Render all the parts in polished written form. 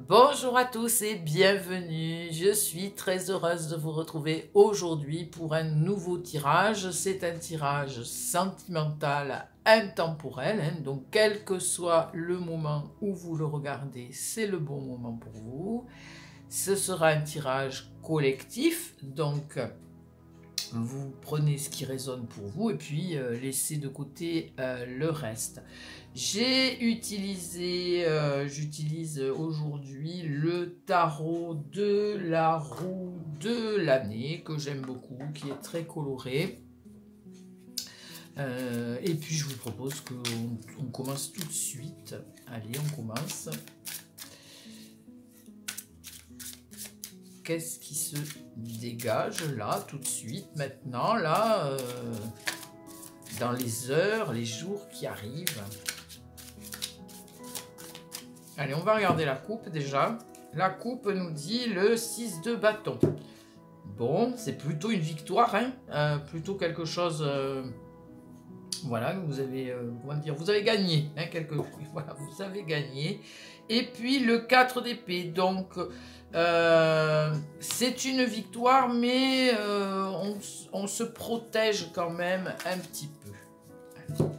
Bonjour à tous et bienvenue. Je suis très heureuse de vous retrouver aujourd'hui pour un nouveau tirage. C'est un tirage sentimental intemporel, donc quel que soit le moment où vous le regardez, c'est le bon moment pour vous. Ce sera un tirage collectif, donc vous prenez ce qui résonne pour vous et puis laissez de côté le reste. J'utilise aujourd'hui le tarot de la roue de l'année que j'aime beaucoup, qui est très coloré. Et puis je vous propose qu'on commence tout de suite. Allez, on commence. Qu'est-ce qui se dégage là, tout de suite, maintenant, là, dans les heures, les jours qui arrivent? Allez, on va regarder la coupe déjà. La coupe nous dit le 6 de bâton. Bon, c'est plutôt une victoire, hein, plutôt quelque chose... voilà, vous avez, comment dire, vous avez gagné, hein, voilà, vous avez gagné. Et puis le 4 d'épée, donc c'est une victoire, mais on se protège quand même un petit peu. Allez.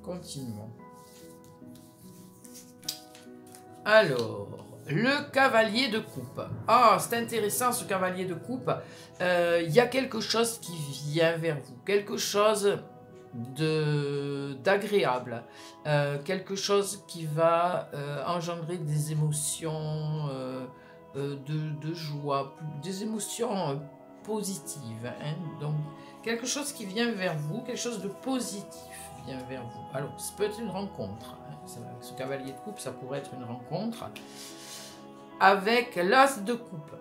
Continuons. Alors, le cavalier de coupe. Ah, c'est intéressant ce cavalier de coupe. Il y a quelque chose qui vient vers vous, quelque chose d'agréable, quelque chose qui va engendrer des émotions de joie, des émotions positives, hein. Donc, quelque chose qui vient vers vous, quelque chose de positif vient vers vous. Alors, ça peut être une rencontre, hein. Ce cavalier de coupe, ça pourrait être une rencontre avec l'as de coupe.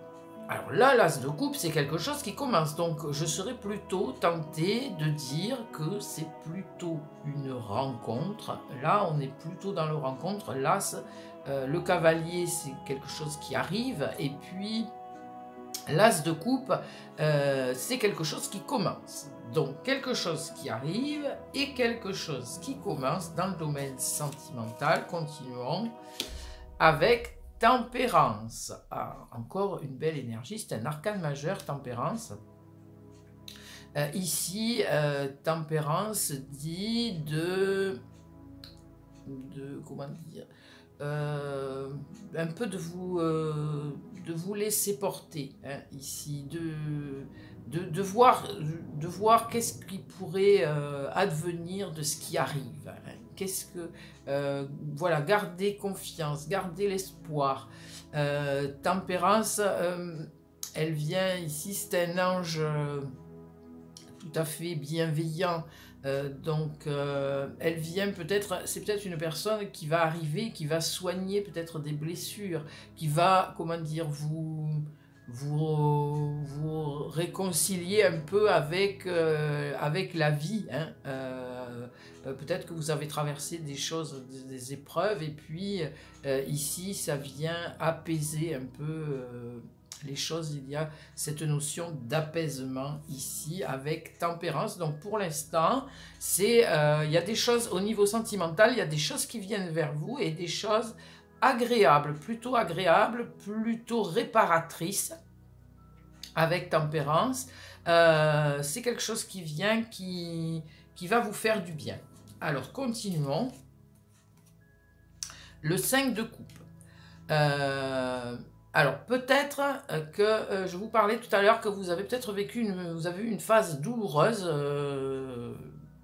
Alors là, l'as de coupe, c'est quelque chose qui commence. Donc, je serais plutôt tenté de dire que c'est plutôt une rencontre. Là, on est plutôt dans le rencontre. L'as, le cavalier, c'est quelque chose qui arrive. Et puis, l'as de coupe, c'est quelque chose qui commence. Donc, quelque chose qui arrive et quelque chose qui commence dans le domaine sentimental. Continuons avec Tempérance. Ah, encore une belle énergie, c'est un arcane majeur, Tempérance. Ici, Tempérance dit comment dire, un peu de vous laisser porter, hein, ici, de voir qu'est-ce qui pourrait advenir de ce qui arrive, hein. Qu'est-ce que voilà, gardez confiance, gardez l'espoir. Tempérance, elle vient ici, c'est un ange tout à fait bienveillant. Donc elle vient peut-être, c'est peut-être une personne qui va arriver, qui va soigner peut-être des blessures, qui va, comment dire, vous réconcilier un peu avec la vie, hein. Peut-être que vous avez traversé des choses, des épreuves, et puis ici ça vient apaiser un peu les choses. Il y a cette notion d'apaisement ici avec Tempérance. Donc pour l'instant, il y a des choses au niveau sentimental, il y a des choses qui viennent vers vous et des choses agréables, plutôt réparatrices avec Tempérance. C'est quelque chose qui vient, qui va vous faire du bien. Alors continuons. Le 5 de coupe. Alors, peut-être que je vous parlais tout à l'heure que vous avez peut-être vécu vous avez eu une phase douloureuse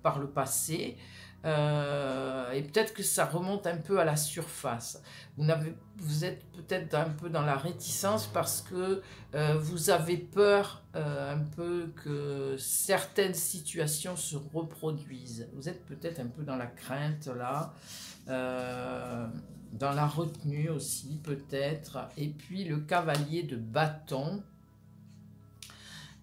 par le passé, et peut-être que ça remonte un peu à la surface. Vous êtes peut-être un peu dans la réticence parce que vous avez peur un peu que certaines situations se reproduisent. Vous êtes peut-être un peu dans la crainte là. Dans la retenue aussi peut-être. Et puis le cavalier de bâton.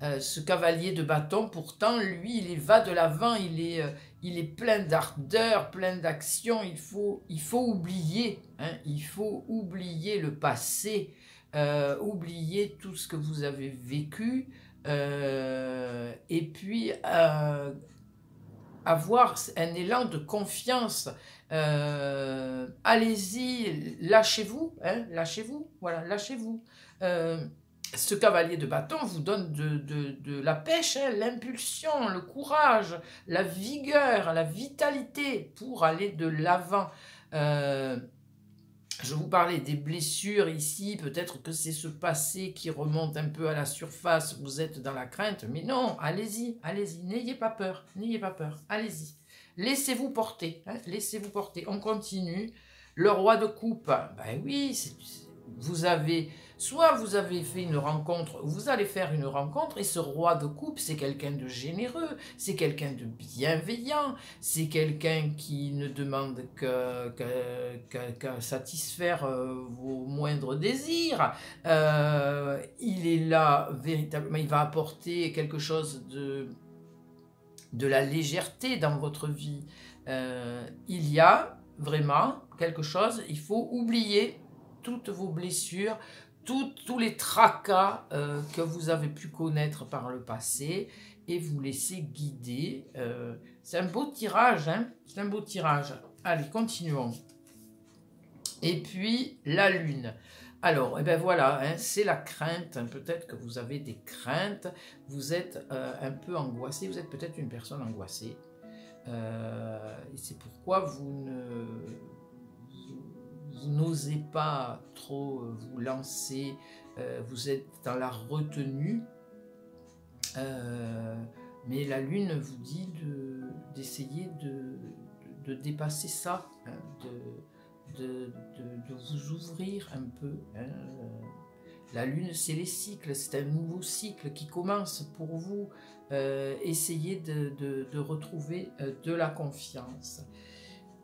Ce cavalier de bâton, pourtant, lui, il va de l'avant, il est plein d'ardeur, plein d'action. Il faut oublier, hein, il faut oublier le passé, oublier tout ce que vous avez vécu, et puis avoir un élan de confiance. Allez-y, lâchez-vous, hein, lâchez-vous, voilà, lâchez-vous. Ce cavalier de bâton vous donne de la pêche, hein, l'impulsion, le courage, la vigueur, la vitalité pour aller de l'avant. Je vous parlais des blessures ici, peut-être que c'est ce passé qui remonte un peu à la surface, vous êtes dans la crainte, mais non, allez-y, allez-y, n'ayez pas peur, allez-y. Laissez-vous porter, hein, laissez-vous porter, on continue. Le roi de coupe, ben oui, soit vous avez fait une rencontre, vous allez faire une rencontre, et ce roi de coupe, c'est quelqu'un de généreux, c'est quelqu'un de bienveillant, c'est quelqu'un qui ne demande qu'à satisfaire vos moindres désirs. Il est là, véritablement, il va apporter quelque chose de la légèreté dans votre vie. Il y a vraiment quelque chose, il faut oublier toutes vos blessures, tous les tracas que vous avez pu connaître par le passé et vous laisser guider. C'est un beau tirage, hein, c'est un beau tirage. Allez, continuons. Et puis, la lune. Alors, eh ben voilà, hein, c'est la crainte. Peut-être que vous avez des craintes, vous êtes un peu angoissé, vous êtes peut-être une personne angoissée. Et c'est pourquoi vous n'osez pas trop vous lancer, vous êtes dans la retenue, mais la lune vous dit d'essayer de dépasser ça, hein, de vous ouvrir un peu. Hein. La lune, c'est les cycles, c'est un nouveau cycle qui commence pour vous. Essayez de retrouver de la confiance.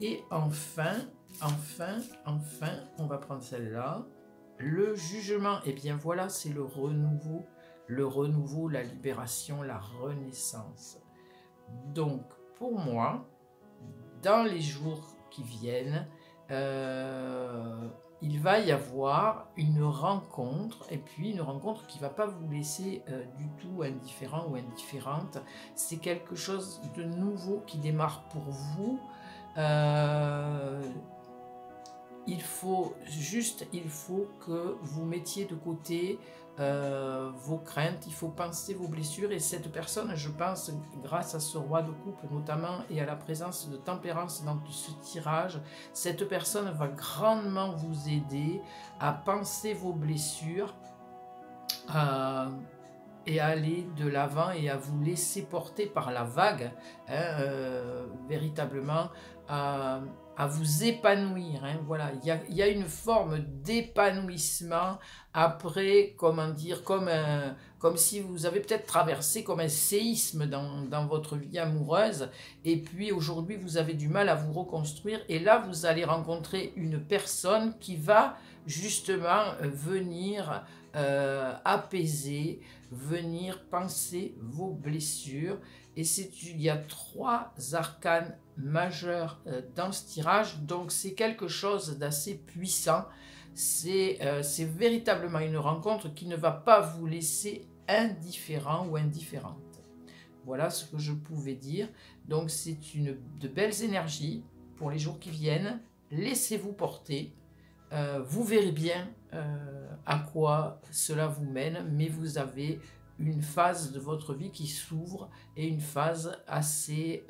Et enfin, on va prendre celle-là. Le jugement, et bien voilà, c'est le renouveau, la libération, la renaissance. Donc, pour moi, dans les jours qui viennent, il va y avoir une rencontre, et puis une rencontre qui ne va pas vous laisser du tout indifférent ou indifférente. C'est quelque chose de nouveau qui démarre pour vous. Il faut que vous mettiez de côté vos craintes, il faut penser vos blessures, et cette personne, je pense, grâce à ce roi de coupe notamment, et à la présence de tempérance dans ce tirage, cette personne va grandement vous aider à penser vos blessures, et à aller de l'avant et à vous laisser porter par la vague, hein, véritablement à vous épanouir. Hein, voilà, il y a une forme d'épanouissement après, comment dire, comme si vous avez peut-être traversé comme un séisme dans votre vie amoureuse, et puis aujourd'hui vous avez du mal à vous reconstruire, et là vous allez rencontrer une personne qui va justement venir apaiser, venir penser vos blessures. Et il y a 3 arcanes majeurs dans ce tirage, donc c'est quelque chose d'assez puissant. C'est véritablement une rencontre qui ne va pas vous laisser indifférent ou indifférente. Voilà ce que je pouvais dire. Donc c'est de belles énergies pour les jours qui viennent. Laissez-vous porter. Vous verrez bien à quoi cela vous mène, mais vous avez une phase de votre vie qui s'ouvre et une phase assez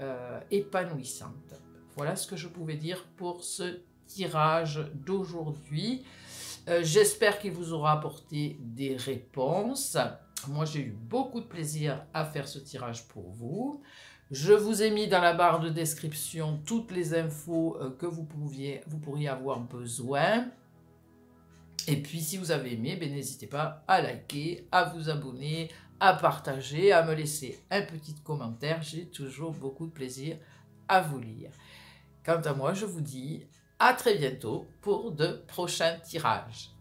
épanouissante. Voilà ce que je pouvais dire pour ce tirage d'aujourd'hui. J'espère qu'il vous aura apporté des réponses. Moi, j'ai eu beaucoup de plaisir à faire ce tirage pour vous. Je vous ai mis dans la barre de description toutes les infos que vous pourriez avoir besoin. Et puis, si vous avez aimé, n'hésitez pas à liker, à vous abonner, à partager, à me laisser un petit commentaire. J'ai toujours beaucoup de plaisir à vous lire. Quant à moi, je vous dis à très bientôt pour de prochains tirages.